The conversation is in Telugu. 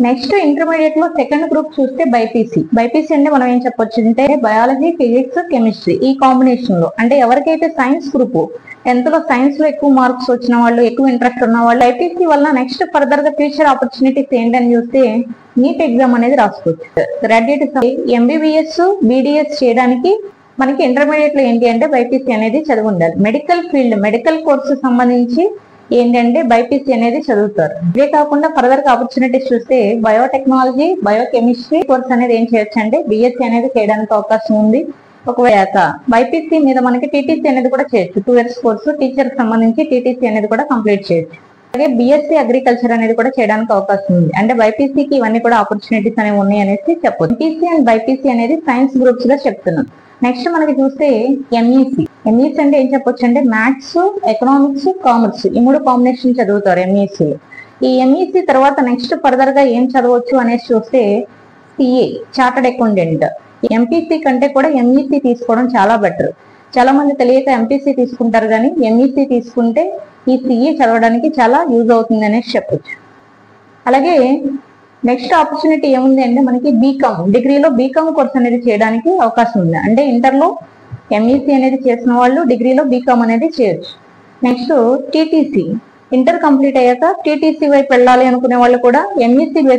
నెక్స్ట్ ఇంటర్మీడియట్ లో సెకండ్ గ్రూప్ చూస్తే బైపీసీ. బైపీసీ అంటే మనం ఏం చెప్పొచ్చు అంటే బయాలజీ, ఫిజిక్స్, కెమిస్ట్రీ ఈ కాంబినేషన్ లో, అంటే ఎవరికైతే సైన్స్ గ్రూప్ 10th లో సైన్స్ లో ఎక్కువ మార్క్స్ వచ్చిన వాళ్ళు, ఎక్కువ ఇంట్రెస్ట్ ఉన్న వాళ్ళు బైపీసీ వల్ల నెక్స్ట్ ఫర్దర్ గా ఫ్యూచర్ ఆపర్చునిటీస్ ఏంటని చూస్తే నీట్ ఎగ్జామ్ అనేది రాసుకోవచ్చు. గ్రాడ్యుయేట్ ఎంబీబీఎస్, బీడీఎస్ చేయడానికి మనకి ఇంటర్మీడియట్ లో ఏంటి అంటే బైపీసీ అనేది చదివి ఉండాలి. మెడికల్ ఫీల్డ్, మెడికల్ కోర్సు సంబంధించి ఏంటంటే బైపీసీ అనేది చదువుతారు. ఇదే కాకుండా ఫర్దర్ గా ఆపర్చునిటీస్ చూస్తే బయోటెక్నాలజీ, బయోకెమిస్ట్రీ కోర్స్ అనేది ఏం చేయొచ్చు అంటే బీఎస్సీ అనేది చేయడానికి అవకాశం ఉంది. ఒకవేళ బైపీసీ మీద మనకి టీటీసీ అనేది కూడా చేయొచ్చు. 2 years కోర్సు టీచర్ సంబంధించి టీటీసీ అనేది కూడా కంప్లీట్ చేయొచ్చు. అలాగే బీఎస్సీ అగ్రికల్చర్ అనేది కూడా చేయడానికి అవకాశం ఉంది. అంటే బైపీసీకి ఇవన్నీ కూడా ఆపర్చునిటీస్ అనేవి ఉన్నాయి అనేసి చెప్పొచ్చు. ఎంపీసీ అండ్ బైపీసీ అనేది సైన్స్ గ్రూప్స్ గా చెప్తున్నాను. నెక్స్ట్ మనకి చూస్తే ఎంఈసీ. ఎంఈసీ అంటే ఏం చెప్పొచ్చు అంటే మ్యాథ్స్, ఎకనామిక్స్, కామర్స్ ఈ 3 కాంబినేషన్ చదువుతారు ఎంఈసీ. ఈ ఎంఈసీ తర్వాత నెక్స్ట్ ఫర్దర్ గా ఏం చదవచ్చు అనేసి చూస్తే సిఏ, చార్టర్డ్ అకౌంటెంట్. ఎంపీసీ కంటే కూడా ఎంఈసీ తీసుకోవడం చాలా బెటర్. చాలా మంది తెలియక ఎంపీసీ తీసుకుంటారు, కానీ ఎంఈసీ తీసుకుంటే ఈ సిఏ చదవడానికి చాలా యూజ్ అవుతుంది అనేసి చెప్పొచ్చు. అలాగే నెక్స్ట్ ఆపర్చునిటీ ఏముంది అంటే మనకి బీకామ్, డిగ్రీలో బీకామ్ కోర్స్ అనేది చేయడానికి అవకాశం ఉంది. అంటే ఇంటర్ లో ఎంఈసీ అనేది చేసిన వాళ్ళు డిగ్రీలో బీకామ్ అనేది చేయొచ్చు. నెక్స్ట్ టీటీసీ, ఇంటర్ కంప్లీట్ అయ్యాక టీటీసీ వైపు వెళ్ళాలి అనుకునే వాళ్ళు కూడా ఎంఈసీ